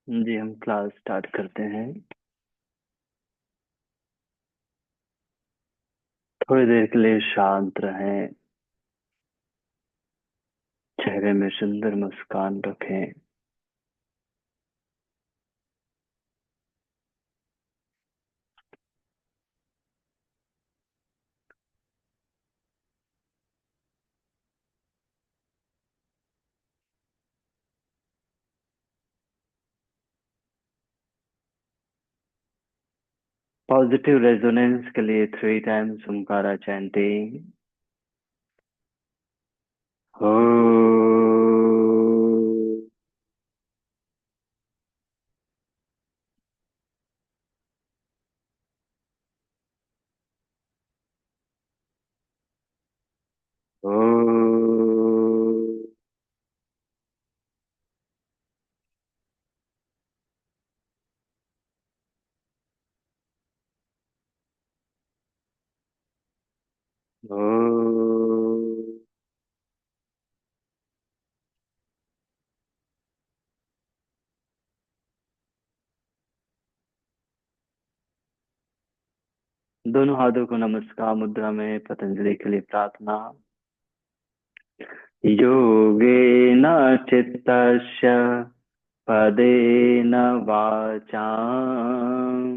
जी, हम class start करते हैं। थोड़ी देर के लिए शांत रहें। चेहरे में सुंदर मुस्कान रखें। पॉजिटिव रेजोनेंस के लिए 3 टाइम्स ओमकारा चैंटिंग। हो। हो। हो। दोनों हाथों को नमस्कार मुद्रा में पतंजलि के लिए प्रार्थना। योगेन चित्तस्य पदेन वाचाम्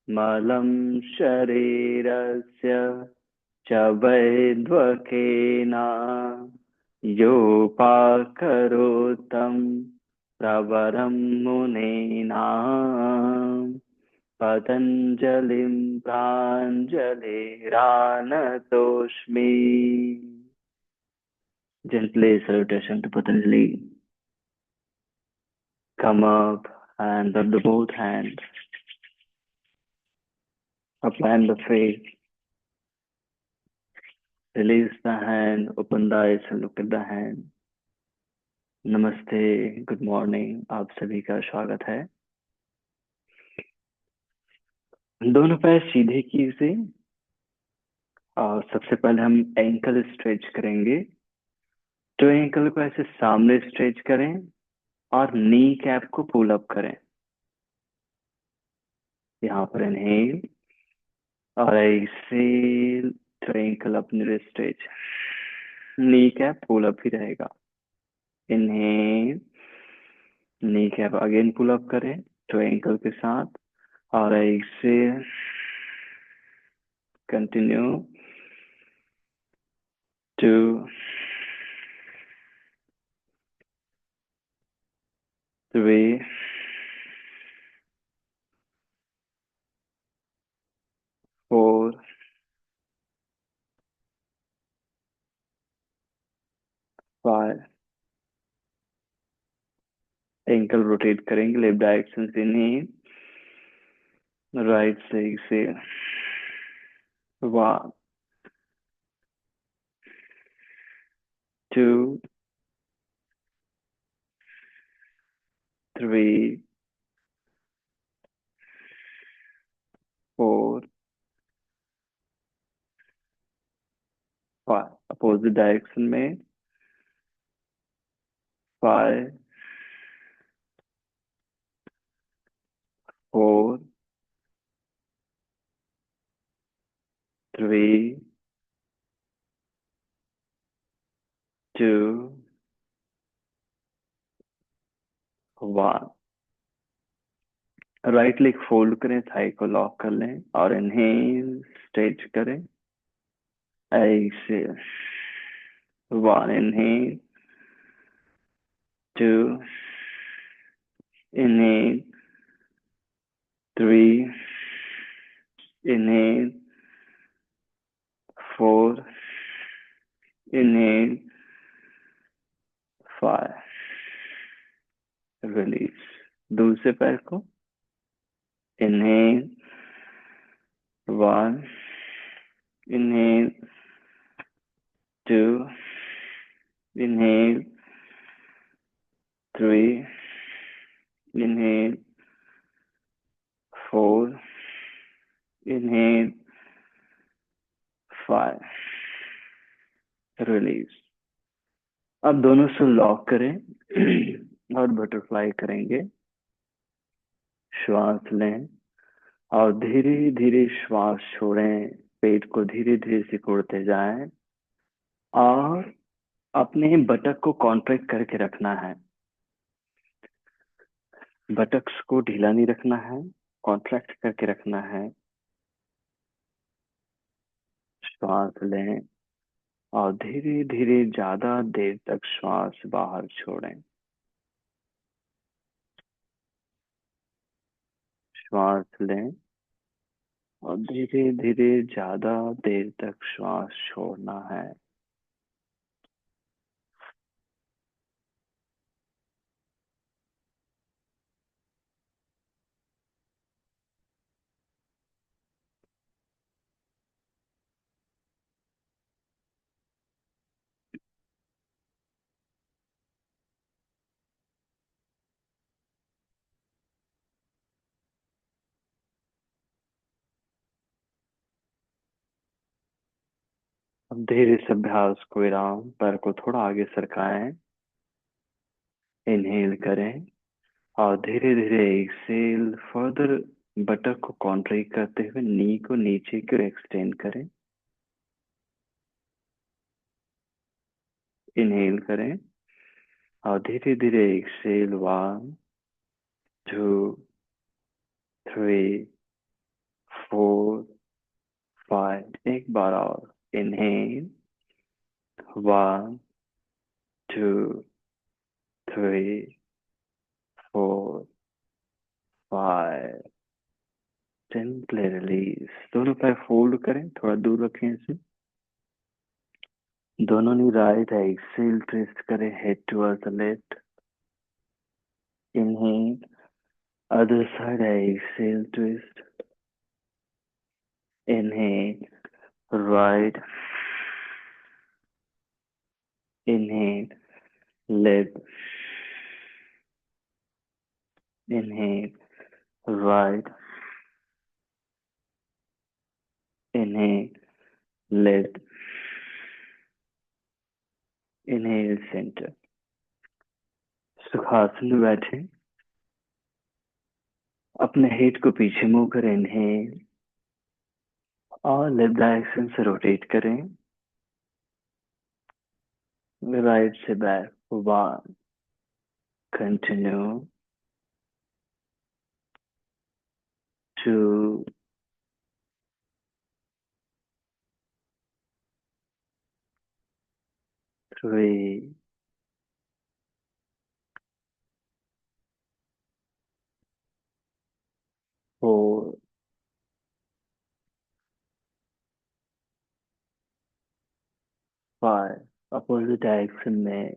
मलं शरीरस्य च वैद्वकेन योपाकरोतं प्रवरं मुनीनां पतञ्जलिं प्राञ्जलिरानतोऽस्मि। Gently salutation to Patanjali. Come up and rub the both hands. Apply the face. Release the hand. Open the eyes and look at the hand. नमस्ते, गुड मॉर्निंग, आप सभी का स्वागत है। दोनों पैर सीधे कीजिए और सबसे पहले हम एंकल स्ट्रेच करेंगे। तो एंकल को ऐसे सामने स्ट्रेच करें और नी कैप को पुल अप करें। यहाँ पर इनहेल और ऐसे तो एंकल अपने stretch, knee cap pull up ही रहेगा। Inhale, knee cap again pull up करें तो एंकल के साथ और ऐसे कंटिन्यू 2 3 4 5। एंकल रोटेट करेंगे लेफ्ट डायरेक्शन से, इनहेल, राइट से एक्सेल। 1 2 3 4 5। अपोजिट डायरेक्शन में 5 4 3 2 1। राइट लेग फोल्ड करें, थाई को लॉक कर लें और इनहेल स्ट्रेच करें। Exhale. 1 inhale, 2 inhale, 3 inhale, 4 inhale, 5 release. दूसरे पैर को inhale, 1 inhale, 2 inhale, 3 inhale, 4 inhale, 5 release. अब दोनों से लॉक करें और बटरफ्लाई करेंगे। श्वास लें और धीरे धीरे श्वास छोड़ें। पेट को धीरे धीरे सिकुड़ते जाएं और अपने बटक को कॉन्ट्रैक्ट करके रखना है। बटक्स को ढीला नहीं रखना है, कॉन्ट्रैक्ट करके रखना है। श्वास लें और धीरे धीरे ज्यादा देर तक श्वास बाहर छोड़ें। श्वास लें और धीरे धीरे ज्यादा देर तक श्वास छोड़ना है। अब धीरे से अभ्यास को विराम, पैर को थोड़ा आगे सरकाएं। इनहेल करें और धीरे धीरे एक्सेल फर्दर। बटक को कॉन्ट्रैक्ट करते हुए नी को नीचे की ओर एक्सटेंड करें। इनहेल करें और धीरे धीरे एक्सेल। 1 2 3 4 5। एक बार और। इनहेल 1 2 3 4 5। Simply release. दोनों पैर फोल्ड करें, थोड़ा दूर रखें इसे। दोनों नी राइट है। एक्सेल ट्विस्ट करें head towards the left. Inhale other side है। Exhale twist. Inhale right. Inhale left. Inhale right. Inhale left. Inhale centre. सुखासन में बैठे, अपने हेड को पीछे मुंह कर इनहेल और लेफ्ट डायरेक्शन से रोटेट करें। राइट से बैक 1। कंटिन्यू 2 3 4 5। अपोजिट डायरेक्शन में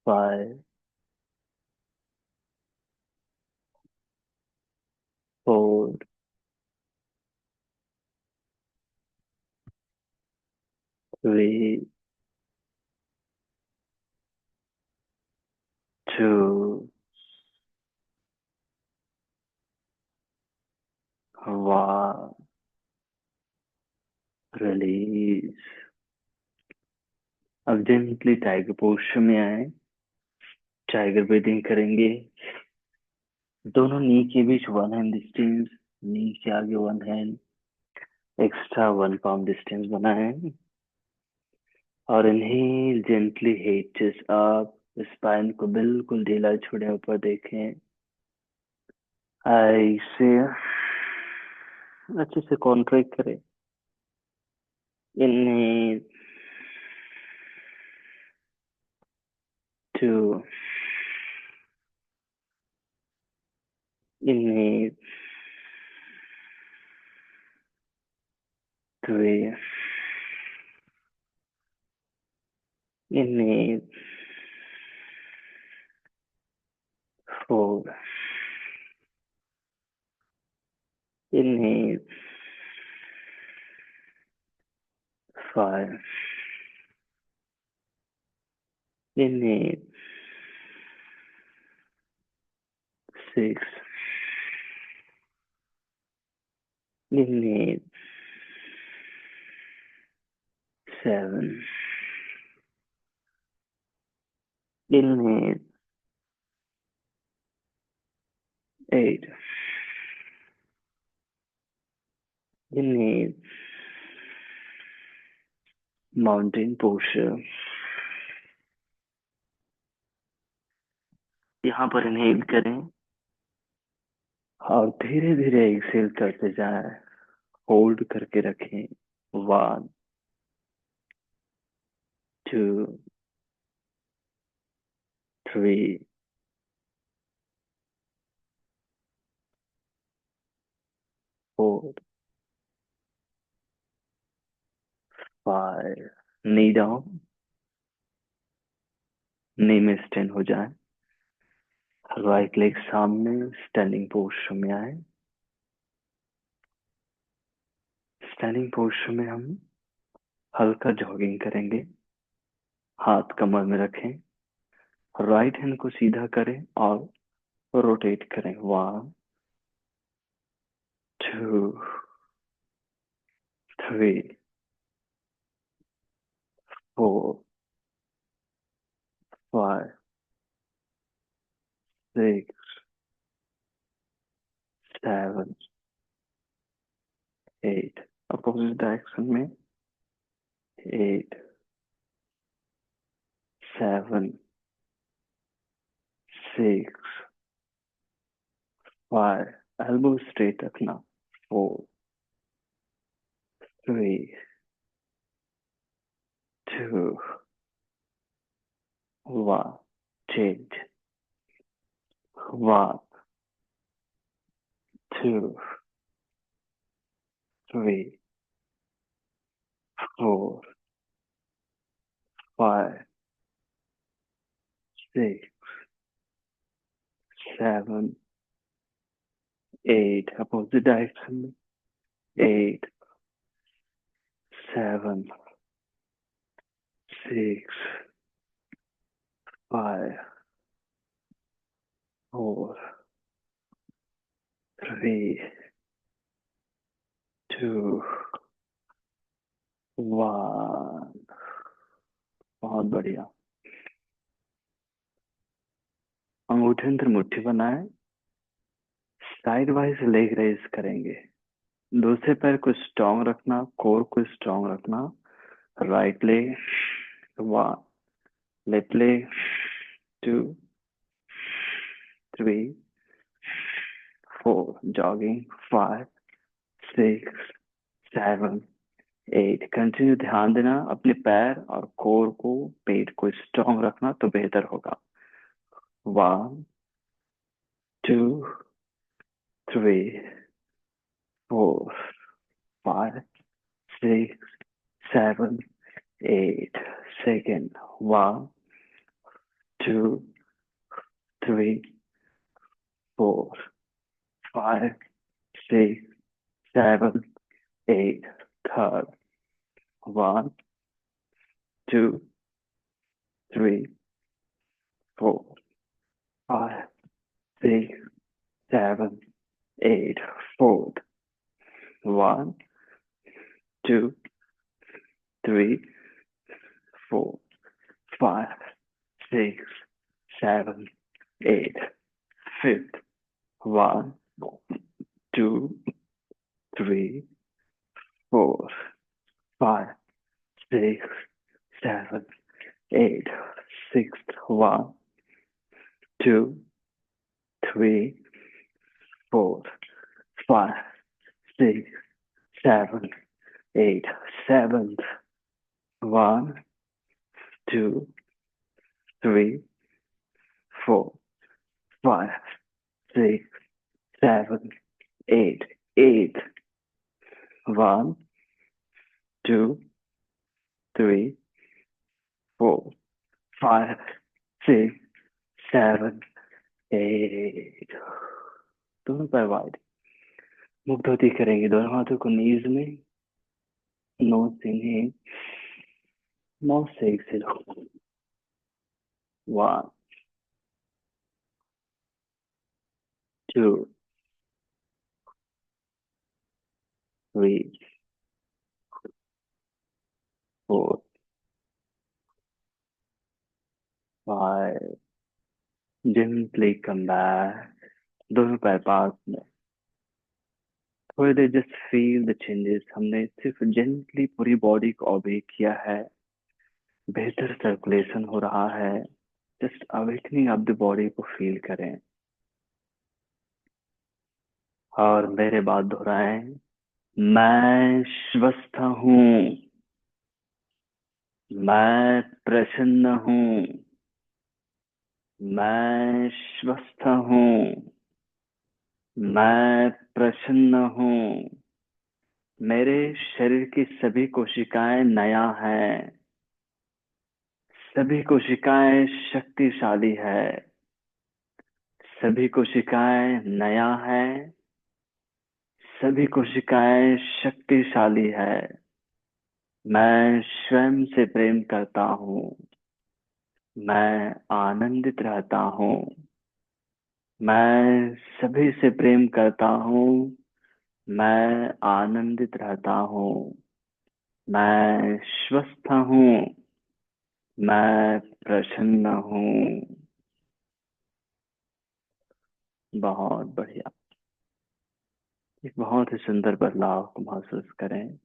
5 4 3 2 1। रिलीज। अब जेंटली टाइगर पोस्चर में आए। टाइगर ब्रीदिंग करेंगे। दोनों नी के बीच 1 हैंड डिस्टेंस। नी के आगे 1 हैंड एक्स्ट्रा 1 पाम डिस्टेंस बनाए। और इन्हें gently head chest up. Spine को बिल्कुल ढीला छोड़े, ऊपर देखें। ऐसे अच्छे से कॉन्ट्रैक्ट करें। इन्हें 2। इन्हें 3। इन्हें 4। इन्हें 5। इन्हें 6। इन्हें 7। Inhale, 8. Inhale, mountain posture. यहाँ पर इनहेल करें और धीरे धीरे एक्सेल करते जाएं। होल्ड करके रखें। 1, 2, 3, 4, 5। नी डाउन, नी में स्टैंड हो जाए। राइट लेग सामने, स्टैंडिंग पोस्चर में आए। स्टैंडिंग पोस्चर में हम हल्का जॉगिंग करेंगे। हाथ कमर में रखें, राइट हैंड को सीधा करें और रोटेट करें। 1, 2, 3, 4, 5, 6, 7, 8। अपोजिट डायरेक्शन में 8, 7, 6, 5। एल्बो स्ट्रेट रखना। 4, 3, 2, 1। Change. 1, 2, 3, 4, 5, 6, 7, 8। Opposite direction. 8, 7, 6, 5, 4, 3, 2, 1। बहुत बढ़िया। अंगूठे अंदर मुट्ठी बनाए, साइड वाइज लेग रेज करेंगे। दूसरे पैर को स्ट्रॉन्ग रखना, कोर को स्ट्रॉन्ग रखना। Right leg 1, left leg 2, 3, 4। Jogging 5, 6, 7, 8। Continue ध्यान देना अपने पैर और कोर को, पेट को स्ट्रॉन्ग रखना तो बेहतर होगा। 1, 2, 3, 4, 5, 6, 7, 8। Second. 1, 2, 3, 4, 5, 6, 7, 8. Third. 1, 2, 3, 4, 5, 6, 7, 8. Fourth. 1, 2, 3, 4, 5, 6, 7, 8. Fifth. 1, 2, 3, 4, 5, 6, 7, 8. Sixth. 1, 2, 3, 4, 5, 6, 7, 8. Seventh. 1, 2, 3, 4, 5, 6, 7, 8. Eighth. 1, 2, 3, 4, 5, 6, 7, 8। दोनों पैर वाइड। मुख धोती करेंगे, दोनों हाथों को नीज में, नोज से इनहेल, माउथ से एक्सहेल। 1, 2, 3, 4, 5, gently come back। दोनों पैर पास में। थोड़ी देर जस्ट फील द चेंजेस। हमने सिर्फ जेंटली पूरी बॉडी को ऑबे किया है। बेहतर सर्कुलेशन हो रहा है। Just awakening of the body को फील करें। और मेरे बाद दोहराएं। मैं स्वस्थ हूँ। मैं प्रसन्न हूँ। मैं स्वस्थ हूँ। मैं प्रसन्न हूँ। मेरे शरीर की सभी कोशिकाएं नया हैं। सभी कोशिकाएं शक्तिशाली है। सभी कोशिकाएं नया है। सभी कोशिकाएं शक्तिशाली है। मैं स्वयं से प्रेम करता हूँ। मैं आनंदित रहता हूँ। मैं सभी से प्रेम करता हूँ। मैं आनंदित रहता हूँ। मैं स्वस्थ हूँ। मैं प्रसन्न हूँ। बहुत बढ़िया। एक बहुत ही सुंदर बदलाव को महसूस करें।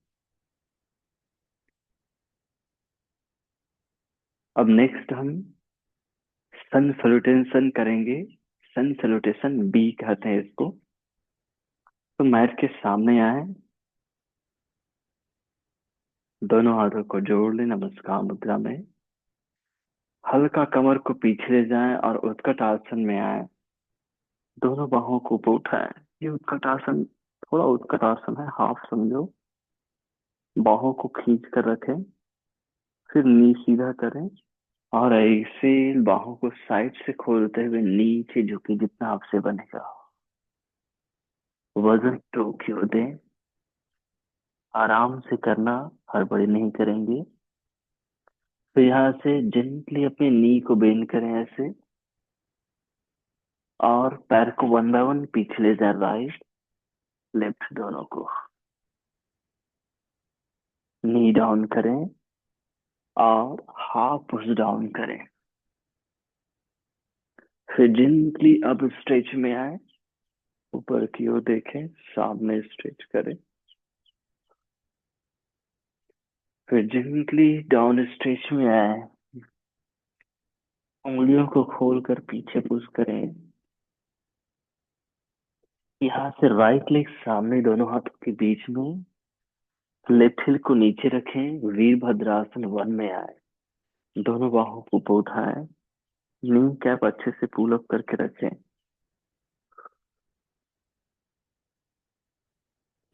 अब नेक्स्ट हम सन सैल्यूटेशन करेंगे। सन सैल्यूटेशन बी कहते हैं इसको। तो मैट के सामने आए। दोनों हाथों को जोड़ लें नमस्कार मुद्रा में। हल्का कमर को पीछे ले जाएं और उत्कट आसन में आए। दोनों बाहों को ऊपर उठाएं। ये उत्कट आसन थोड़ा उत्कट आसन है, हाफ समझो। बाहों को खींच कर रखें। फिर नी सीधा करें। और ऐसे बाहों को साइड से खोलते हुए नीचे झुके जितना आपसे बनेगा। वजन टोक्यो दें। आराम से करना, हड़बड़ी नहीं करेंगे। तो यहाँ से जेंटली अपने नी को बेंड करें ऐसे। और पैर को वन बाय वन पीछे ले जाए, राइट लेफ्ट दोनों को। नी डाउन करें और हाफ पुश डाउन करें। फिर जेंटली अब स्ट्रेच में आए। ऊपर की ओर देखें, सामने स्ट्रेच करें। फिर जेंटली डाउन स्ट्रेच में आए। उंगलियों को खोलकर पीछे पुश करें। यहाँ से राइट लेग सामने दोनों हाथों के बीच में। लेफ्ट हिल को नीचे रखें, वीरभद्रासन वन में आए। दोनों बाहों को ऊपर उठाएं। नी कैप अच्छे से पुल अप करके रखें।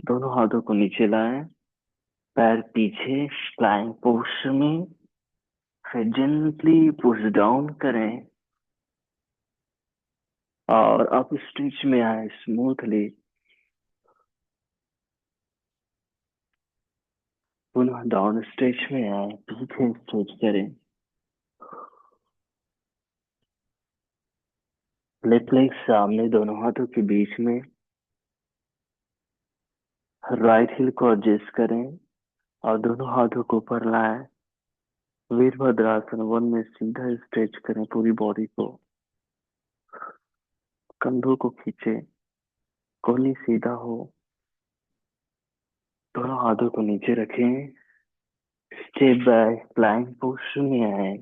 दोनों हाथों को नीचे लाएं। पैर पीछे फ्लाइंग पोस्टर में। फिर जेंटली पुश डाउन करें और अप स्ट्रेच में आए स्मूथली। पुनः डाउन स्ट्रेच में आए, पीछे स्ट्रेच करें। लेफ्ट लेग सामने दोनों हाथों के बीच में। राइट हिल को एडजस्ट करें और दोनों हाथों को ऊपर लाएं। वीरभद्रासन वन में सीधा स्ट्रेच करें पूरी बॉडी को। कंधों को खींचे, कोहनी सीधा हो। दोनों हाथों को नीचे रखें। स्टेप बैक प्लैंक पोस्टर में आए।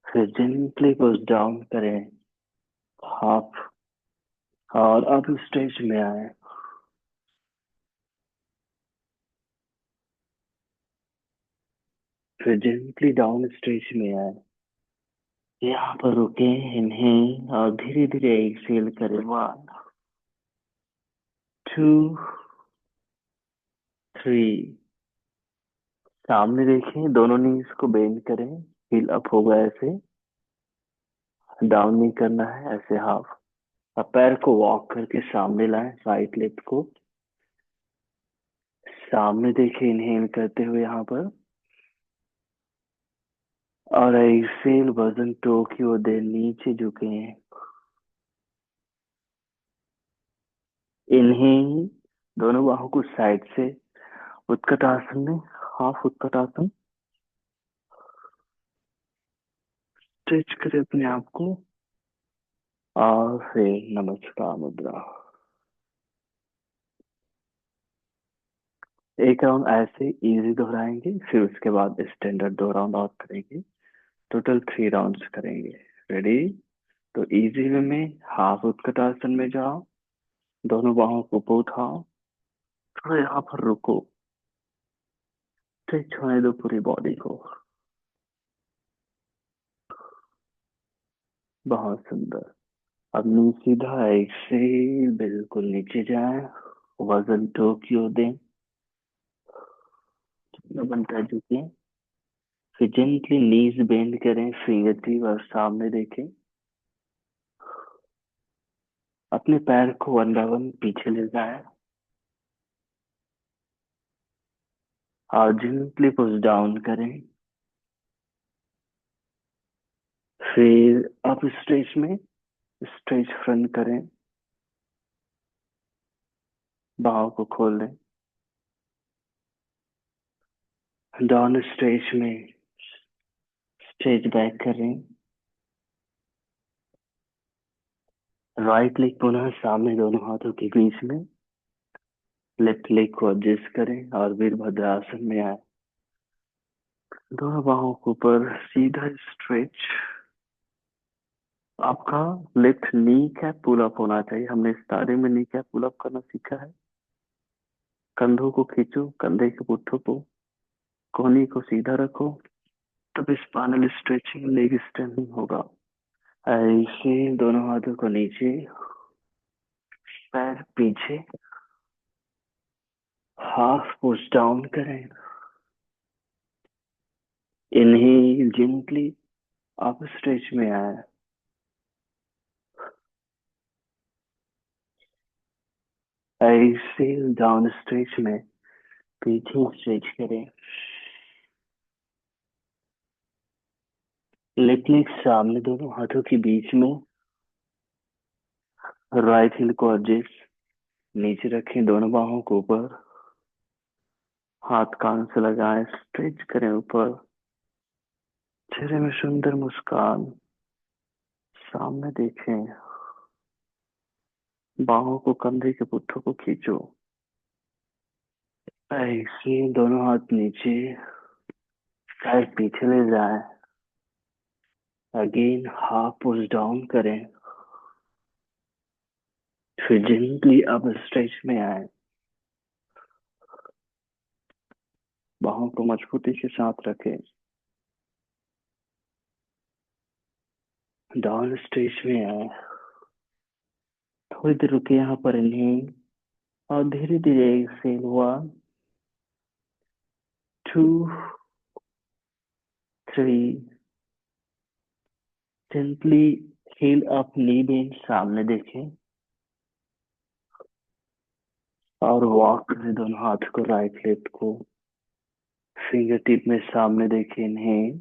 फिर जेंटली पुश डाउन करें, हाफ। और अब स्ट्रेच में आए। फिर जेंटली डाउन स्ट्रेच में आए। यहाँ पर रुके, इनहेल और धीरे धीरे एक्सेल करें। 1, 2, 3। सामने देखें, दोनों नीज को बेंड करें। हिल अप होगा ऐसे। डाउन नहीं करना है, ऐसे हाफ। अब पैर को वॉक करके सामने लाएं, राइट लेग को सामने देखें, इनहेल करते हुए यहाँ पर। और एक्सेल वजन टो की ओर दे, नीचे झुके हैं। इनहेल, दोनों बाहों को साइड से उत्कट आसन में, हाफ उत्कट आसन। स्ट्रेच करें अपने आप को और फिर नमस्कार मुद्रा। एक राउंड ऐसे इजी दोहराएंगे, फिर उसके बाद स्टैंडर्ड 2 राउंड और करेंगे। टोटल 3 राउंड्स करेंगे। रेडी? तो इजी वे में हाफ उत्कट आसन में जाओ, दोनों बाहों को ऊपर उठाओ, थोड़ा यहाँ पर रुको, स्ट्रेच होने दो पूरी बॉडी को। बहुत सुंदर। अब नी सीधा एक्सेल, बिल्कुल नीचे जाए, वजन टोक्यो दें, जितना बनता है झुकें। फिर जेंटली नीज बेंड करें, फिंगर टिप और सामने देखें। अपने पैर को 1 बाय 1 पीछे ले जाए और जेंटली पुश डाउन करें। फिर अप स्ट्रेच में स्ट्रेच फ्रंट करें, बाहों को खोल लें। डाउन स्ट्रेच में स्ट्रेच बैक करें। राइट लेग पुनः सामने दोनों हाथों के बीच में, लेफ्ट लेग को एडजस्ट करें और वीरभद्रासन में आए। दोनों बाहों को ऊपर सीधा स्ट्रेच। आपका left knee cap pull up होना चाहिए। हमने स्टार्टिंग में नी कैप पुल अप करना सीखा है। कंधों को खींचो, कंधे के पुट्ठों को, कोहनी को सीधा रखो, तब स्पाइनल स्ट्रेचिंग, लेग स्ट्रेचिंग होगा। ऐसे दोनों हाथों को नीचे, पैर पीछे, हाफ पुश डाउन करें। इन्हें जेंटली अप स्ट्रेच में आए। ऐसे डाउन स्ट्रेच में पीछे स्ट्रेच करें। लेफ्ट लेग सामने दोनों हाथों के बीच में, राइट हैंड को एडजस्ट, नीचे रखें, दोनों बाहों को ऊपर, हाथ कान से लगाएं, स्ट्रेच करें ऊपर। चेहरे में सुंदर मुस्कान, सामने देखें, बाहों को कंधे के पुट्ठों को खींचो। ऐसे दोनों हाथ नीचे, पैर पीछे ले जाएं। अगेन हाफ पुश डाउन करें, फिर जेंटली अप स्ट्रेच में आए। बाहों को मजबूती के साथ रखें। डाउन स्ट्रेच में आए। थोड़ी देर रुके यहाँ पर, इन्हें और धीरे धीरे एक्सेल। 1, 2, 3। जेंटली हील अप, नी बेंड, सामने देखें और वॉक करें दोनों हाथ को, राइट लेफ्ट को, फिंगर टिप में सामने देखें। इन्हें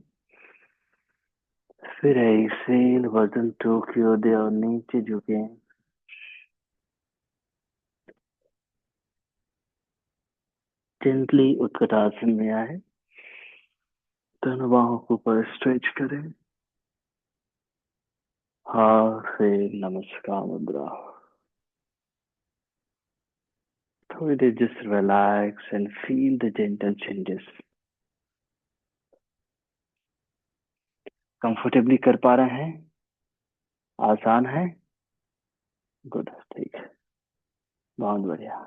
फिर एक्सेल, वजन टोक्यो दे और नीचे झुके। जेंटली उत्कटासन में आए, दोनों बाहों को ऊपर स्ट्रेच करें और फिर नमस्कार मुद्रा। थोड़ी देर just relax and feel the gentle changes. Comfortably कर पा रहे हैं? आसान है? गुड, ठीक है, बहुत बढ़िया।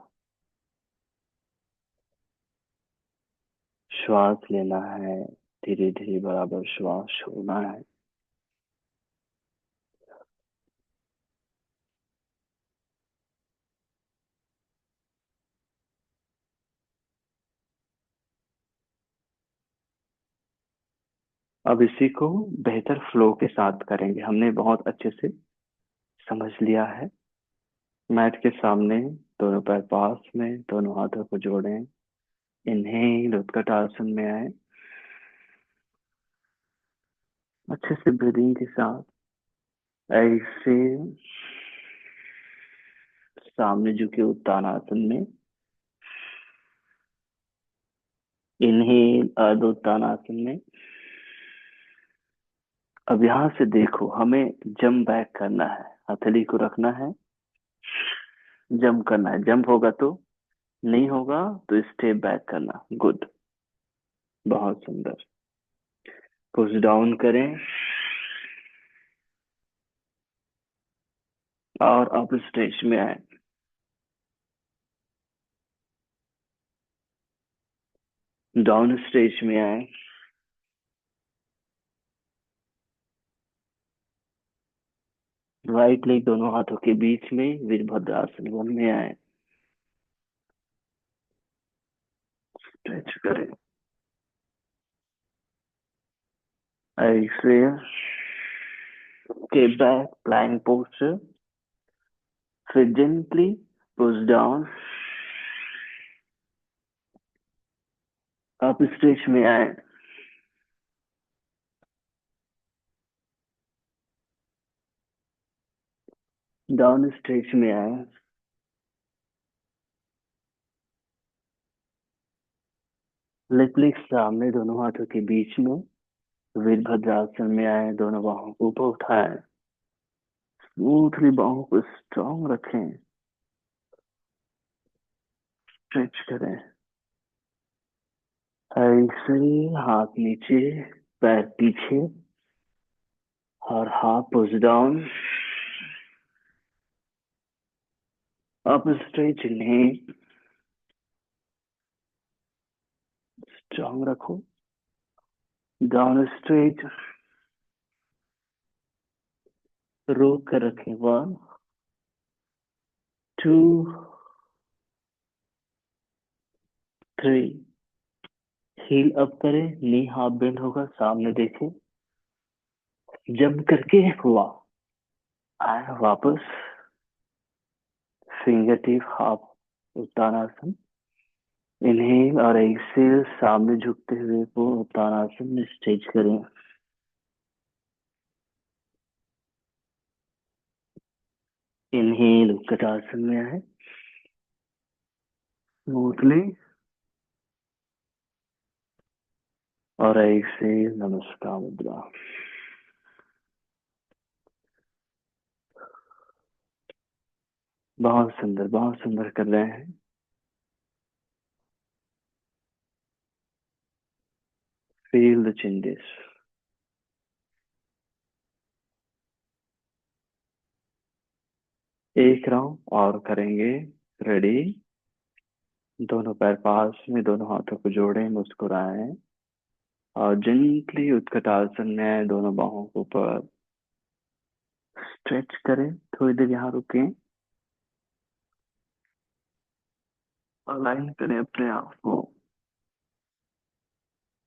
श्वास लेना है, धीरे धीरे बराबर श्वास छोड़ना है। अब इसी को बेहतर फ्लो के साथ करेंगे। हमने बहुत अच्छे से समझ लिया है। मैट के सामने दोनों पैर पास में, दोनों हाथों को जोड़ें। इन्हें उत्कट आसन में आए, अच्छे से ब्रीदिंग के साथ। ऐसे सामने झुके उत्तानासन में। इन्हें अर्ध उत्तानासन में। अब यहाँ से देखो, हमें जंप बैक करना है, हथेली को रखना है, जंप करना है। जंप होगा तो, नहीं होगा तो स्टेप बैक करना। गुड, बहुत सुंदर। पुश डाउन करें और अप स्ट्रेच में आए। डाउन स्ट्रेच में आए। राइट लेग दोनों हाथों के बीच में वीरभद्रासन वन में आए। स्ट्रेच करें। एक्सेल के बैक प्लैंक पोस्चर। फिर gently push down, up stretch में आए। डाउन स्ट्रेच में आए। लेफ्ट लेग सामने दोनों हाथों के बीच में वीरभद्रासन में आए। दोनों बाहों को ऊपर उठाएं। स्मूथली बाहों को स्ट्रॉन्ग रखें। स्ट्रेच करें। ऐसे हाथ नीचे, पैर पीछे और हाथ पुश डाउन, अप स्ट्रेच। इन्हें स्ट्रॉन्ग रखो। डाउन स्ट्रेच, रोक कर रखें। 1 2 3। हील अप करें, नी हाफ बेंड होगा, सामने देखें। जंप करके हुआ आए वापस। Finger tip half Uttanasana. Inhale और एक्सेल, सामने झुकते हुए को उत्तानासन में स्ट्रेच करें। इन्हेल उत्कटासन में आए स्मूथली, और एक्सेल नमस्कार मुद्रा। बहुत सुंदर, बहुत सुंदर कर रहे हैं। Feel the changes. एक राउंड और करेंगे। रेडी। दोनों पैर पास में, दोनों हाथों को जोड़ें, मुस्कुराएं और जेंटली उत्कटासन में दोनों बाहों को ऊपर स्ट्रेच करें। थोड़ी देर यहाँ रुकें। अलाइन करें अपने आप को,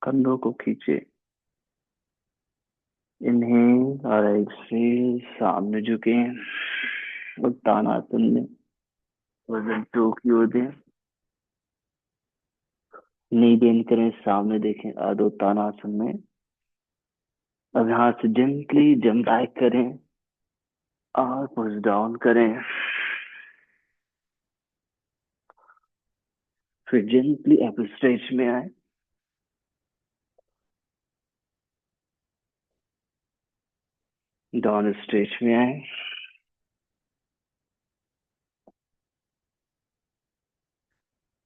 कंधों को खींचे। इन्हेल और एक्सेल, सामने झुके उत्तानासन में, वजन टू की ओर दें। नी बेंड करें, सामने देखें अधोत्तानासन में। अब यहाँ से जेंटली जंप बैक करें और पुश डाउन करें। फिर जेंटली अप स्ट्रेच में आए। डाउन स्ट्रेच में आए।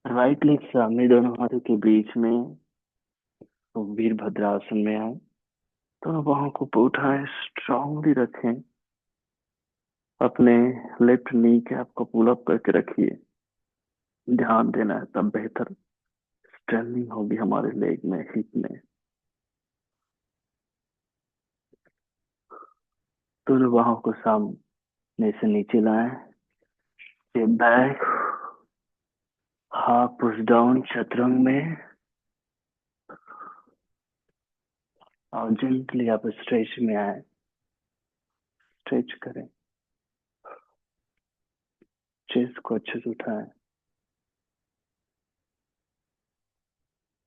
राइट लेग सामने दोनों हाथों के बीच में, तो वीरभद्रासन में आए। दोनों बाहों को उठाएं, स्ट्रांगली रखें। अपने लेफ्ट नी कैप को पुल अप करके रखिए। ध्यान देना है, तब बेहतर स्ट्रेंथनिंग होगी हमारे लेग में, हिप में। दोनों बाहों को सामने से नीचे लाएं। Step back, half push down चतुरंग में, और जेंटली आप स्ट्रेच में आए। स्ट्रेच करें। चेस्ट को अच्छे से उठाएं।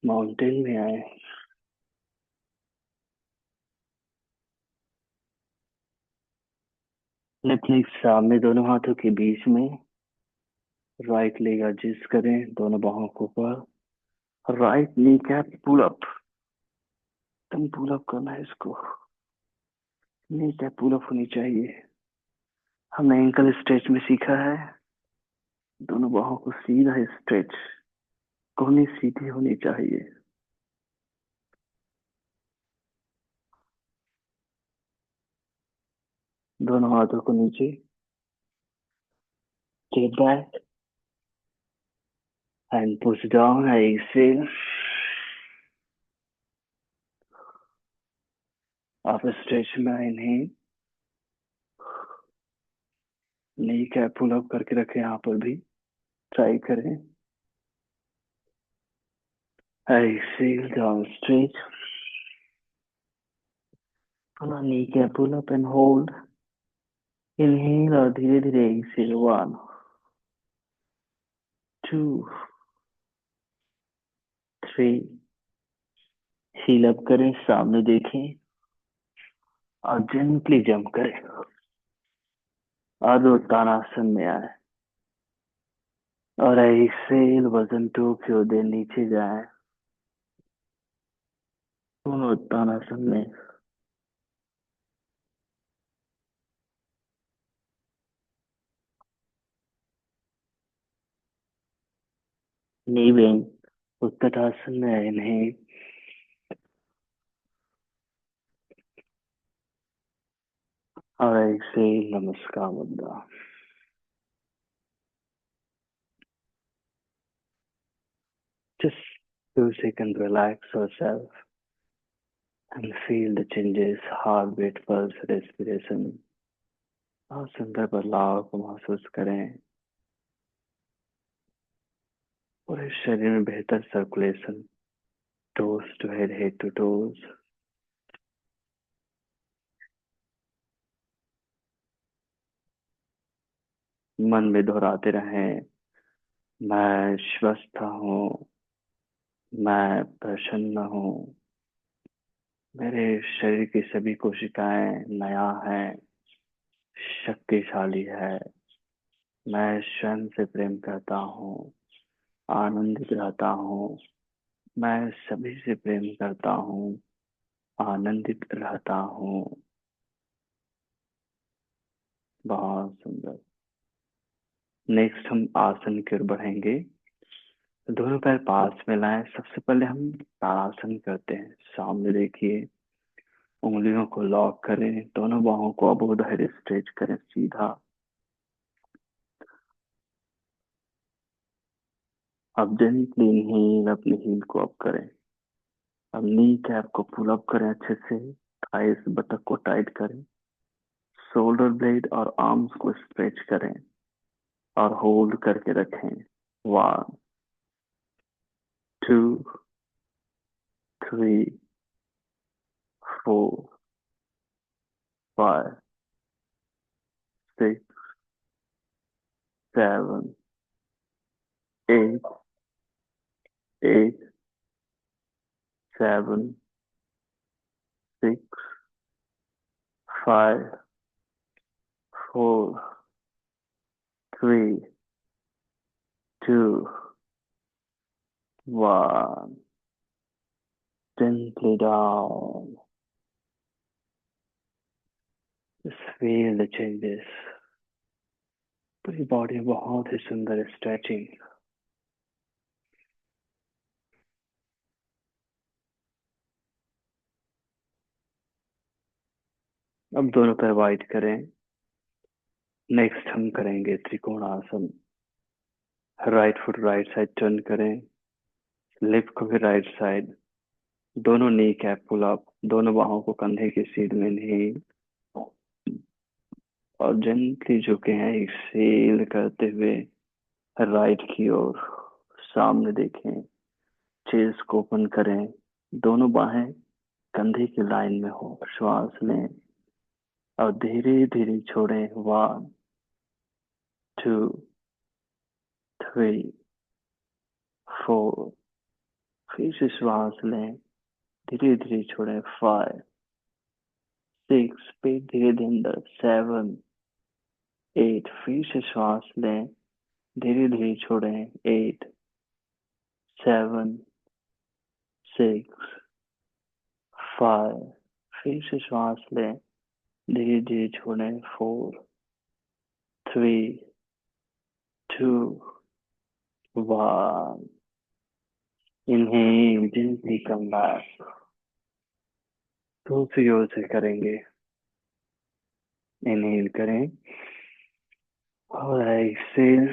माउंटेन में आए। लेफ्ट लेग सामने दोनों हाथों के बीच में। राइट लेग एडजस्ट करें, दोनों बाहों को ऊपर। Right knee cap pull up. तुम पुल अप करना है इसको। नी कैप पुल अप होनी चाहिए। हमने एंकल स्ट्रेच में सीखा है, दोनों बाहों को सीधा स्ट्रेच, कोहनी सीधी होनी चाहिए। दोनों हाथों को नीचे, step back and push down. Exhale, आप स्ट्रेच में इन्हें नी कैप पुल अप करके रखें, यहाँ पर भी ट्राई करें। एक्सेल, डाउन स्ट्रेच, पुनः knee cap pull up and hold. Inhale और धीरे धीरे एक्सेल। 1 2 3। हील अप करें, सामने देखें और जेंटली जंप करें और उत्तानासन में आए। और एक्सेल, वजन 2 की ओर दे नीचे जाए, दोनों उत्तानासन में। नी बेंड, उत्तरासन में इन्हें और एक्सेल, नमस्कार मुद्रा। Just 2 seconds, relax yourself and feel the changes, heartbeat, pulse, respiration। और सुंदर बदलाव को महसूस करें। पूरे शरीर में बेहतर circulation, toes to head, head to toes. मन में दोहराते रहें, मैं स्वस्थ हूँ, मैं प्रसन्न हूँ, मेरे शरीर की सभी कोशिकाएं नया है, शक्तिशाली है। मैं स्वयं से प्रेम करता हूँ, आनंदित रहता हूँ। मैं सभी से प्रेम करता हूँ, आनंदित रहता हूँ। बहुत सुंदर। नेक्स्ट हम आसन की ओर बढ़ेंगे। दोनों पैर पास में लाएं। सबसे पहले हम ताड़ासन करते हैं। सामने देखिए, उंगलियों को लॉक करें, दोनों बाहों को अबोधर स्ट्रेच करें सीधा। अब जेंटली इनहेल, अपनी हील को अप करें। अब नी कैप को पुल अप करें अच्छे से, थाइस, बटक को टाइट करें, शोल्डर ब्लेड और आर्म्स को स्ट्रेच करें और होल्ड करके रखें। 1 2 3 4 5 6 7 8 8 7 6 5 4 3 2 1। Gently down. Just feel the changes. पूरी बॉडी में बहुत ही सुंदर स्ट्रेचिंग। अब दोनों पैर वाइड करें। नेक्स्ट हम करेंगे trikonasana. Right foot right side turn करें, लेफ्ट को भी राइट साइड। दोनों नी कैप पुल अप, दोनों बाहों को कंधे की सीध में नहीं और जेंटली झुके हैं एक्सेल करते हुए राइट की ओर। सामने देखें, चेस्ट को ओपन करें, दोनों बाहें कंधे की लाइन में हो। श्वास लें और धीरे धीरे छोड़ें। 1 2 3 4। फिर से श्वास लें, धीरे धीरे छोड़ें। 5 6, पेट धीरे धीरे अंदर। 7 8, फिर से श्वास लें, धीरे धीरे छोड़ें। 8 7 6 5, फिर से श्वास लें, धीरे धीरे छोड़ें। 4, 3, 2, 1। Inhale, gently come back। दूसरी ओर से करेंगे। इनहेल करें और एक्सेल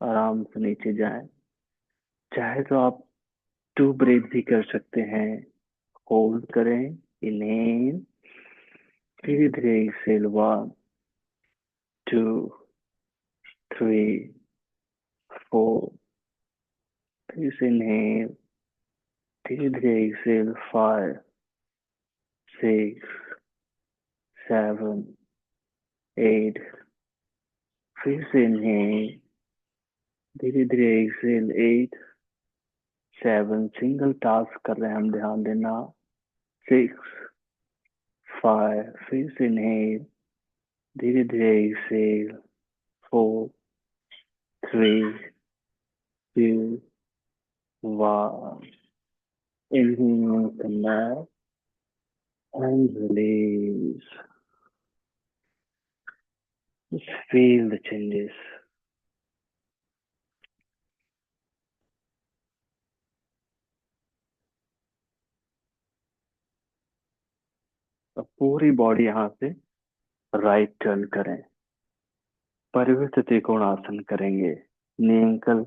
आराम से नीचे जाएं। चाहे तो आप 2 ब्रेथ भी कर सकते हैं। होल्ड करें। इनहेल, धीरे धीरे एक्सेल। 1, 2, 3, 4। फिर से इनहेल, धीरे धीरे एक्सेल। 5, 6, 7, 8। फिर से इनहेल, धीरे धीरे एक्सेल। 8, 7। सिंगल टास्क कर रहे हैं हम, ध्यान देना। 6, 5। फिर से इनहेल, धीरे धीरे Excel. 4, 3, 2, 1। Inhale, come back and release. Just feel the changes. अब पूरी बॉडी यहाँ से राइट टर्न करें। परिवृत्त त्रिकोणासन करेंगे। नी एंकल,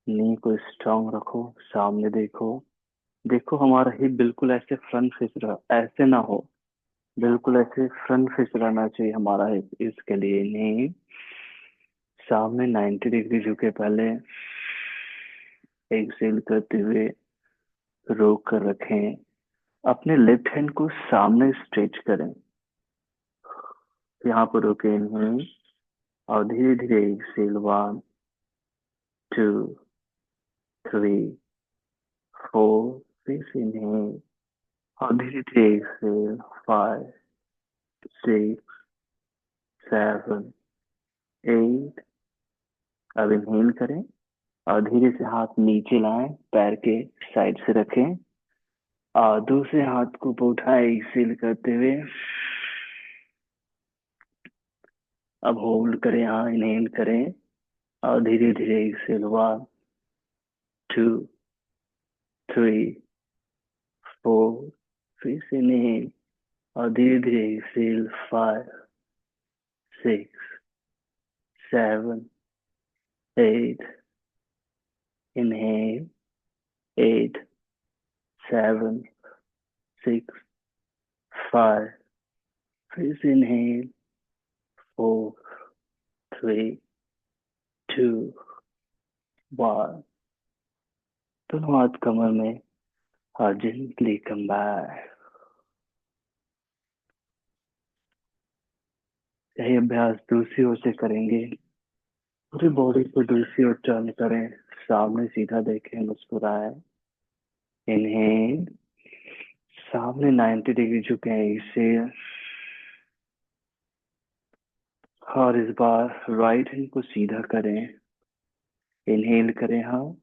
नी को स्ट्रांग रखो, सामने देखो। देखो हमारा हिप बिल्कुल ऐसे फ्रंट फेस रहा, ऐसे ना हो, बिल्कुल ऐसे फ्रंट फेस रहना चाहिए हमारा हिप। इसके लिए नी सामने 90 डिग्री झुके, पहले एक्सेल करते हुए रोक कर रखें। अपने लेफ्ट हैंड को सामने स्ट्रेच करें। यहाँ पर रोके इनहेल और धीरे धीरे एक्सेल। 1, 2, 3, 4। फिर से इनहेल और धीरे धीरे एक्सेल। 5, 6, 7, 8। अब इनहेल करें और धीरे से हाथ नीचे लाएं, पैर के साइड से रखें और दूसरे हाथ को ऊपर उठाएं एक्सेल करते हुए। अब होल्ड करें, यहाँ इनहेल करें और धीरे धीरे एक्सेल। 1, 2, 3, 4। फिर से इनहेल और धीरे धीरे एक्सेल। 5, 6, 7, 8। इनहेल। 8, 7, 6, 5। फिर से इनहेल। 4, 3, 2, 1। दोनों हाथ कमर में और gently come back। यही अभ्यास दूसरी ओर से करेंगे। पूरी बॉडी को दूसरी ओर टर्न करें, सामने सीधा देखें, मुस्कुराएं। इनहेल, सामने 90 डिग्री झुके इसे, और इस बार राइट हैंड को सीधा करें। इनहेल करें हम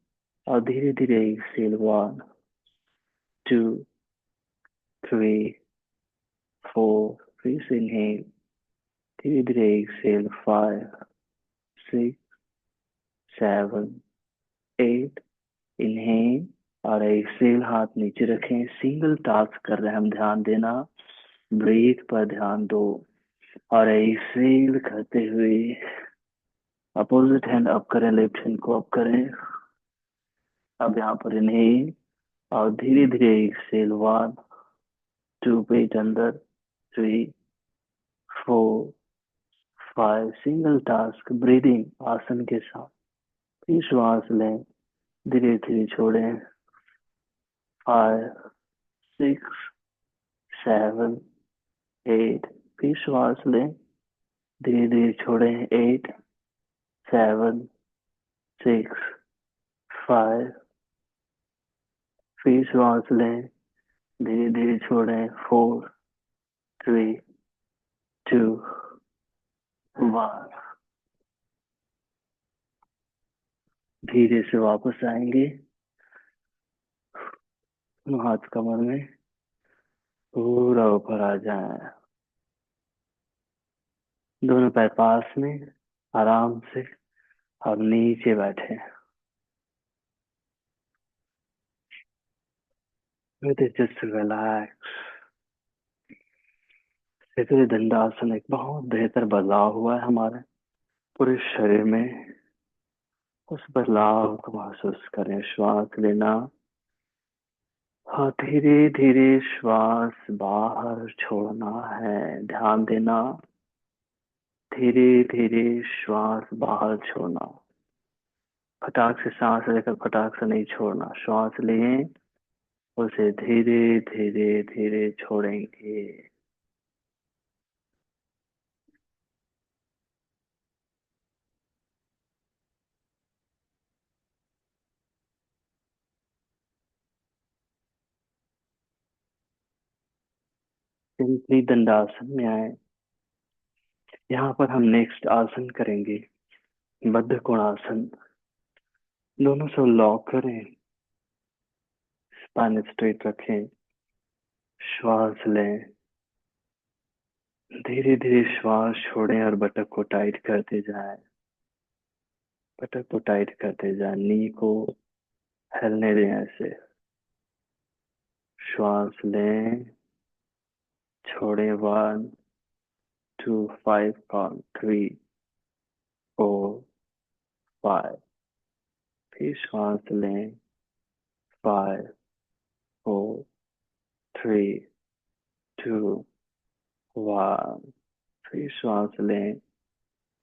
और धीरे धीरे एक्सेल। 1, 2, 3, 4। फिर से इनहेल, धीरे धीरे एक्सेल। 5, 6, 7, 8। इनहेल और एक्सेल, हाथ नीचे रखें। सिंगल टास्क कर रहे हैं हम, ध्यान देना। ब्रीथ पर ध्यान दो और एक्सेल करते हुए अपोजिट हैंड अप करें, लेफ्ट हैंड को अप करें। अब यहाँ पर इनहेल और धीरे धीरे एक्सेल। 1, 2, पेट अंदर। 3, 4, 5। सिंगल टास्क ब्रीदिंग आसन के साथ। फिर श्वास लें, धीरे धीरे छोड़ें। 5, 6, 7, 8। फिर श्वास लें, धीरे धीरे छोड़ें। 8, 7, 6, 5। फिर श्वास लें, धीरे धीरे छोड़ें। 4, 3, 2, 1। धीरे से वापस आएंगे, हाथ कमर में पूरा ऊपर आ जाए। दोनों पैर पास में, आराम से। अब नीचे बैठे। With just relax. इसलिए दंडासन एक बहुत बेहतर बदलाव हुआ है हमारे पूरे शरीर में। उस बदलाव को महसूस करें। श्वास लेना और धीरे धीरे श्वास बाहर छोड़ना है। ध्यान देना। धीरे धीरे श्वास बाहर छोड़ना। फटाक से सांस लेकर फटाक से नहीं छोड़ना। श्वास लें, उसे धीरे धीरे धीरे छोड़ेंगे। सिंपली दंडासन में आए। यहाँ पर हम नेक्स्ट आसन करेंगे, बद्ध कोणासन। दोनों से लॉक करें। स्पाइन स्ट्रेट रखें। श्वास लें। धीरे धीरे श्वास छोड़ें और बटक को टाइट करते जाएं। बटक को टाइट करते जाएं। नी को हिलने दें ऐसे। श्वास लें। छोड़ें। 1 2 5 काउंट। 3 4 5। फिर श्वास लें। 5 4 3 2 1। फिर श्वास लें।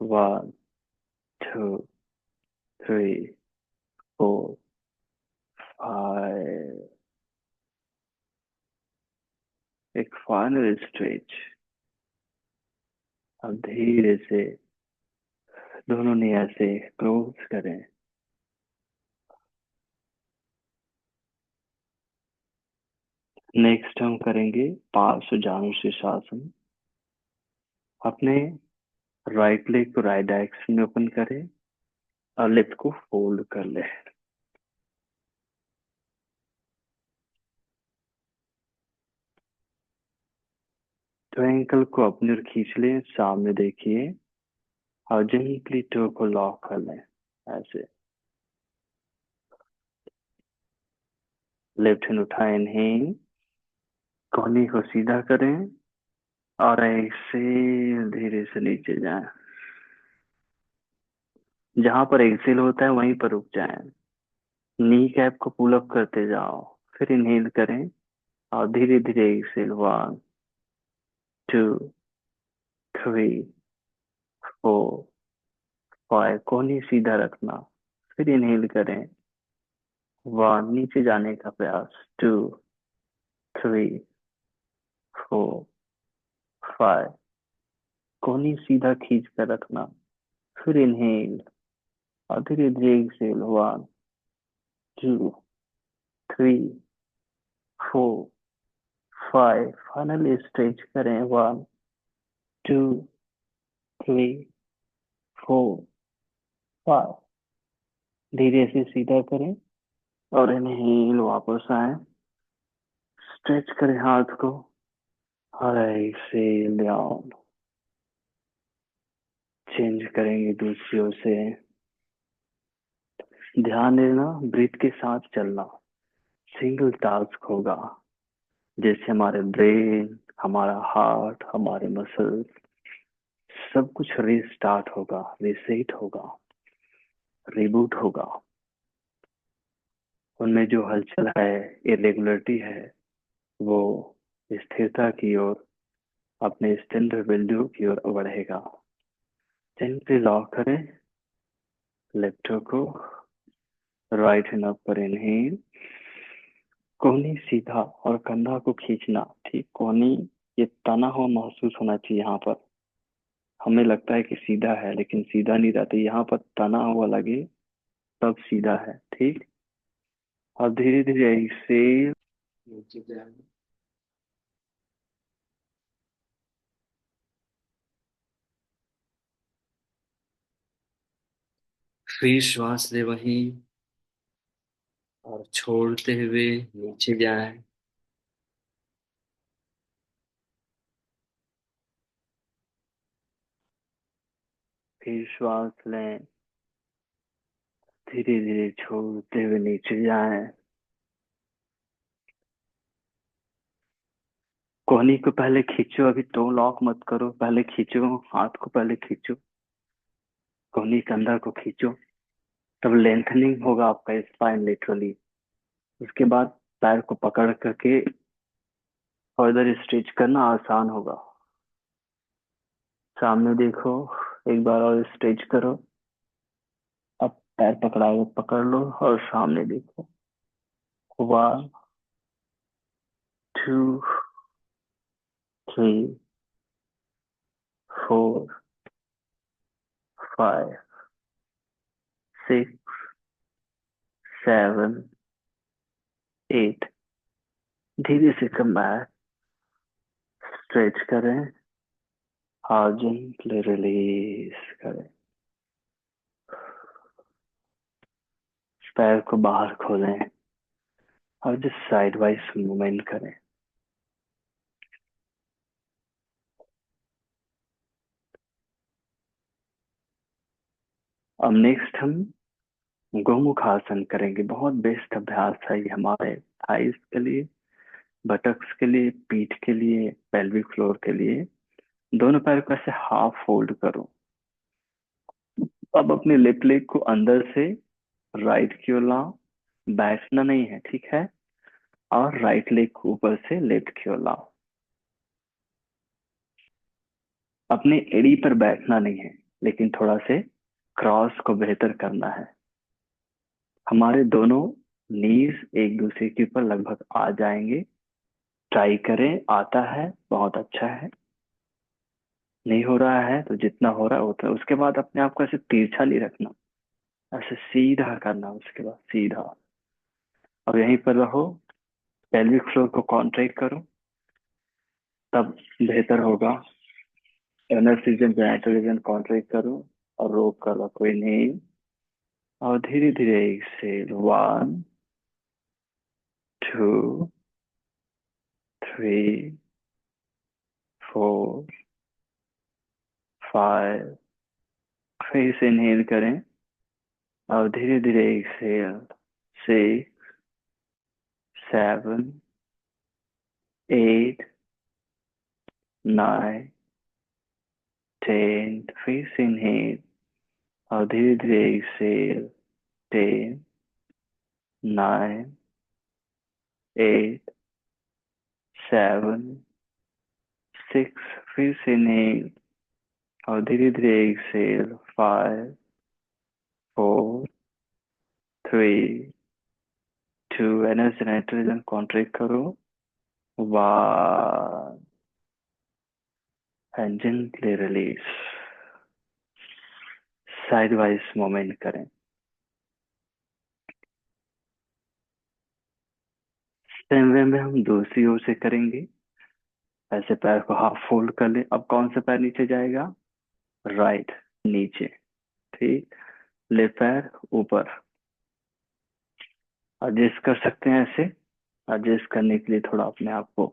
1 2 3 4 5। एक फाइनल स्ट्रेच। अब धीरे से दोनों ने ऐसे क्लोज करें। नेक्स्ट हम करेंगे पार्श्वजानु शीर्षासन। अपने राइट लेग को राइट डायरेक्शन में ओपन करें और लेफ्ट को फोल्ड कर ले। तो एंकल को अपनी ओर खींच लें, सामने देखिए और जेंटली टो को लॉक कर लें ऐसे। लेफ्ट हैंड उठाएं। इनहेल, कोहनी को सीधा करें और ऐसे धीरे से नीचे जाएं। जहां पर एक्सेल होता है वहीं पर रुक जाएं। नी कैप को पुल अप करते जाओ। फिर इनहेल करें और धीरे धीरे एक्सेल। 1 2 3 4 5। कोहनी सीधा रखना। फिर इनहेल करें। 1, नीचे जाने का प्रयास। 2 3 4 5। कोहनी सीधा खींच कर रखना। फिर इनहेल और धीरे धीरे एक्सेल। 1 2 3 4 5। फाइनली स्ट्रेच करें। 1 2 3 4 5। धीरे से सीधा करें और इनहेल वापस आए। स्ट्रेच करें हाथ को और एक्सेल डाउन। चेंज करेंगे दूसरी ओर से। ध्यान देना, ब्रीथ के साथ चलना सिंगल टास्क होगा। जैसे हमारे ब्रेन, हमारा हार्ट, हमारे मसल्स सब कुछ रीस्टार्ट होगा, रीसेट होगा, रिबूट होगा। उनमें जो हलचल है, इरेगुलरिटी है, वो स्थिरता की ओर, अपने स्टैंडर्ड वैल्यू की ओर बढ़ेगा। जेंटली लॉक करें लेफ्ट को। राइट हैंड अप पर इनहेल। कोहनी सीधा और कंधा को खींचना। ठीक कोहनी ये तना हुआ महसूस होना चाहिए। यहाँ पर हमें लगता है कि सीधा है लेकिन सीधा नहीं रहता। यहाँ पर तना हुआ लगे तब सीधा है। ठीक। और धीरे धीरे ऐसे नीचे जाए। फिर श्वास ले वहीं और छोड़ते हुए नीचे जाए। फिर श्वास लें, धीरे धीरे छोड़ते हुए नीचे जाएं। कोहनी को पहले खींचो, अभी तो लॉक मत करो, पहले खींचो, हाथ को पहले खींचो, कोहनी के अंदर को खींचो, तब लेंथनिंग होगा आपका स्पाइन लिटरली। उसके बाद पैर को पकड़ करके फर्दर स्ट्रेच करना आसान होगा। सामने देखो, एक बार और स्ट्रेच करो। अब पैर पकड़ाओ, पकड़ लो और सामने देखो। 1, 2, 3, 4, 5, 6, 7, 8। धीरे से कम बैक, स्ट्रेच करें और जेंटली रिलीज करें। पैर को बाहर खोलें और जस्ट साइड वाइज मूवमेंट करें। अब नेक्स्ट हम गोमुखासन करेंगे। बहुत बेस्ट अभ्यास है ये हमारे थाइस के लिए, बटक्स के लिए, पीठ के लिए, पेल्विक फ्लोर के लिए। दोनों पैर को ऐसे हाफ फोल्ड करो। अब अपने लेफ्ट लेग को अंदर से राइट की ओर लाओ, बैठना नहीं है, ठीक है। और राइट लेग को ऊपर से लेफ्ट की ओर लाओ। अपने एड़ी पर बैठना नहीं है, लेकिन थोड़ा से क्रॉस को बेहतर करना है। हमारे दोनों नीज एक दूसरे के ऊपर लगभग आ जाएंगे। ट्राई करें, आता है बहुत अच्छा है, नहीं हो रहा है तो जितना हो रहा है उतना। उसके बाद अपने आप को ऐसे तिरछा नहीं रखना, ऐसे सीधा करना, उसके बाद सीधा। अब यहीं पर रहो, पेल्विक फ्लोर को कॉन्ट्रैक्ट करो, तब बेहतर होगा। Inner region, genital region contract करो और रोक कर रखो। इनहेल और धीरे धीरे एक्सहेल। 1, 2, 3, 4, 5। फिर से इनहेल करें और धीरे धीरे एक्सहेल। 6, 7, 8, 9, 10। फिर से इनहेल और धीरे धीरे एक्सहेल। 10, 9, 8, 7, 6। फिर से इनहेल और धीरे धीरे एक्सहेल। 5, 4, 3, 2। एनर्जी नाइट्रोजन कॉन्ट्रैक्ट करो। 1 and gently release. Side wise movement करें। सेम वे में हम दूसरी ओर से करेंगे। ऐसे पैर को हाफ फोल्ड कर ले। अब कौन सा पैर नीचे जाएगा? राइट, नीचे, ठीक। लेफ्ट पैर ऊपर। एडजस्ट कर सकते हैं ऐसे। एडजस्ट करने के लिए थोड़ा अपने आप को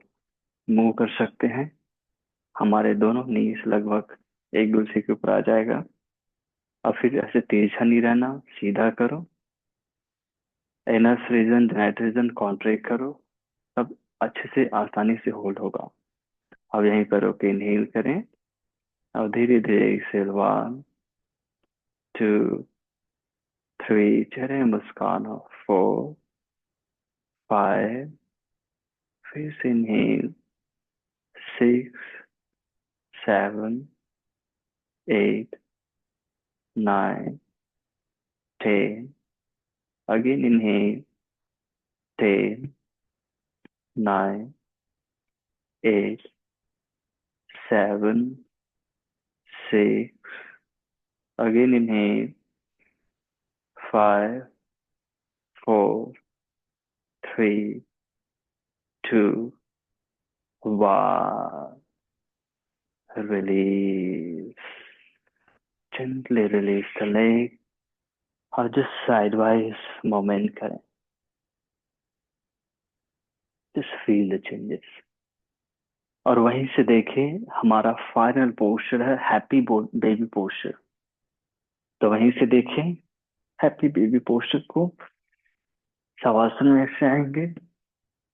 मूव कर सकते हैं। हमारे दोनों नीज लगभग एक दूसरे के ऊपर आ जाएगा। और फिर ऐसे तिरछा नहीं रहना, सीधा करो। Anus region, genital region contract करो, तब अच्छे से आसानी से होल्ड होगा। अब यहीं पर रोके इनहेल करें और धीरे धीरे एक्सेल। 1, 2, 3। चेहरे में मुस्कान हो। 4, 5। फिर से inhale. 6, 7, 8, 9, 10। Again inhale. 10, 9, 8, 7, 6। Again inhale. 5, 4, 3, 2, 1. Release. Gently release the leg और just sidewise movement करें। Just feel the changes। और वहीं से देखें, हमारा फाइनल पोस्चर है हैप्पी बेबी पोस्चर। तो वहीं से देखें हैप्पी बेबी पोस्टर को। शवासन में से आएंगे,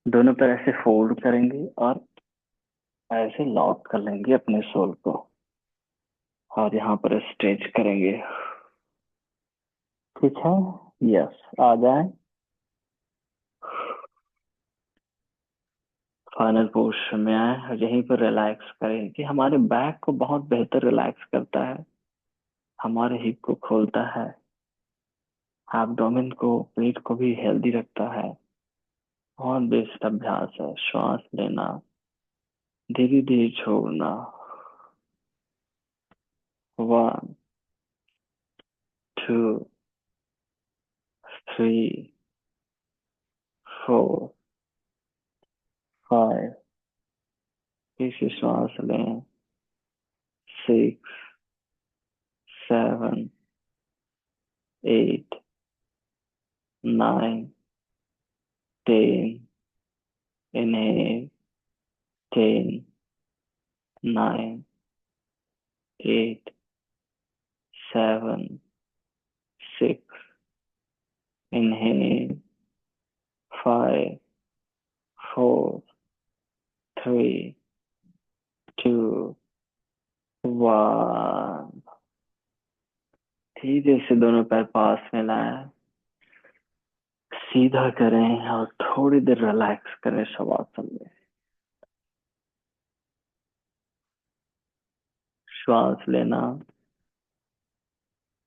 दोनों पैर ऐसे फोल्ड करेंगे और ऐसे लॉक कर लेंगे अपने सोल को, और यहाँ पर स्ट्रेच करेंगे। ठीक है, यस, आ जाए। फाइनल पोस्टर में आए और यहीं पर रिलैक्स करें, कि हमारे बैक को बहुत बेहतर रिलैक्स करता है, हमारे हिप को खोलता है, एब्डोमेन को, पेट को भी हेल्दी रखता है। बहुत बेस्ट अभ्यास है। श्वास लेना, धीरे धीरे छोड़ना। 1, 2, 3, 4, 5। फिर से श्वास लें। 6, 7, 8, 9, 10। इनहेल। 10, 9, 8, 7, 6। इनहेल। 5, 4, 3, 2, 1। धीरे से दोनों पैर पास में लाएं, सीधा करें और थोड़ी देर रिलैक्स करें शवासन में। श्वास लेना,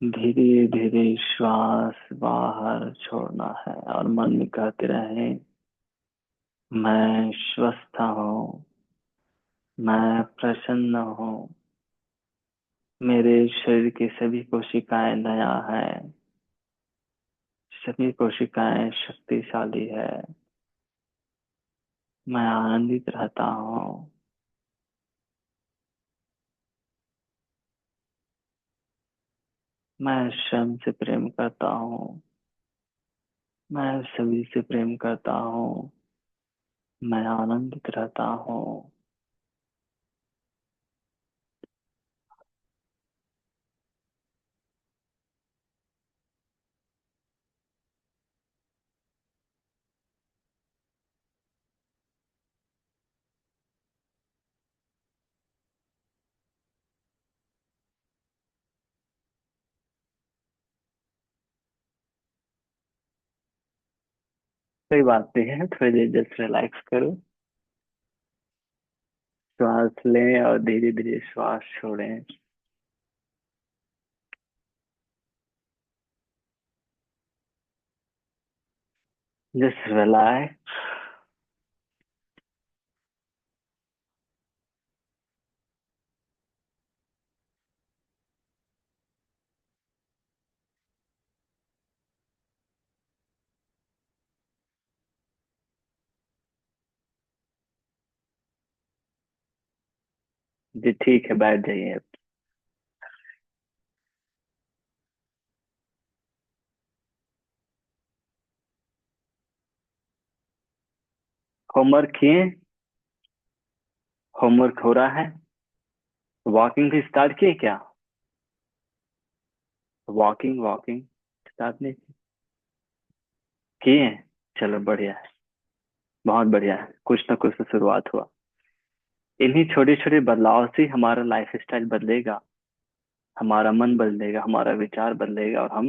धीरे धीरे श्वास बाहर छोड़ना है और मन में कहते रहें, मैं स्वस्थ हूँ, मैं प्रसन्न हूँ, मेरे शरीर की सभी कोशिकाएं नया है, सभी कोशिकाएं शक्तिशाली है, मैं आनंदित रहता हूँ। मैं स्वयं से प्रेम करता हूँ, मैं सभी से प्रेम करता हूँ, मैं आनंदित रहता हूँ। कोई बात नहीं है, थोड़ी देर जस्ट रिलैक्स करो। श्वास लें और धीरे धीरे श्वास छोड़ें। Just relax. जी ठीक है, बैठ जाइए अब। होमवर्क किए? होमवर्क हो रहा है? वॉकिंग भी स्टार्ट किए क्या? वॉकिंग वॉकिंग स्टार्ट नहीं किए? चलो बढ़िया है, बहुत बढ़िया है, कुछ ना कुछ तो शुरुआत हुआ। इन्हीं छोटे छोटे बदलाव से हमारा लाइफ स्टाइल बदलेगा, हमारा मन बदलेगा, हमारा विचार बदलेगा, और हम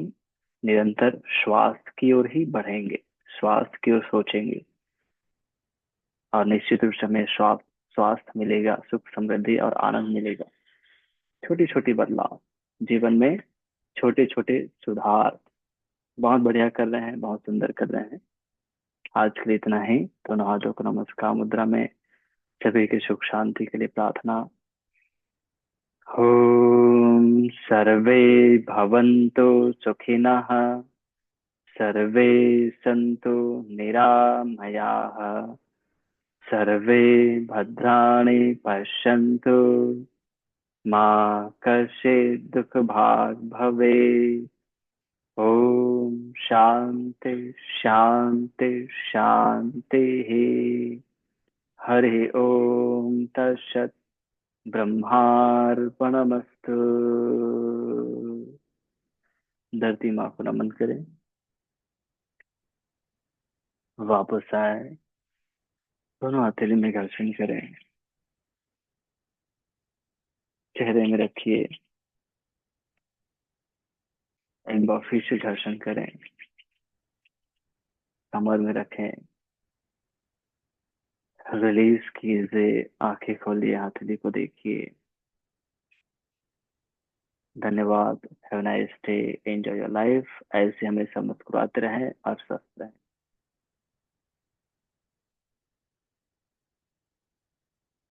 निरंतर स्वास्थ्य की ओर ही बढ़ेंगे, स्वास्थ्य की ओर सोचेंगे, और निश्चित रूप से हमें स्वास्थ्य मिलेगा, सुख समृद्धि और आनंद मिलेगा। छोटी छोटी बदलाव जीवन में, छोटे छोटे सुधार। बहुत बढ़िया कर रहे हैं, बहुत सुंदर कर रहे हैं। आज के लिए इतना ही। दोनों हाथों को नमस्कार मुद्रा में, सभी की सुख शांति के लिए प्रार्थना। ओम सर्वे भवन्तु सुखिनः, सर्वे सन्तु निरामयाः, सर्वे भद्राणि पश्यन्तु, माँ कश्चित् दुःख भाग् भवेत्। ओम शांति शांति शांति। हरि ओम तत्सत्। ब्रह्मार्पणमस्तु। धरती माँ को नमन करें। वापस आए, दोनों हथेली में घर्षण करें, चेहरे में रखिए, एक बार फिर से घर्षण करें, कमर में रखें, रिलीज कीजिए, आंखें खोलिए, हथेली को देखिए। धन्यवाद। Have nice day, enjoy your life. ऐसे हमेशा मुस्कुराते रहें और स्वस्थ रहें।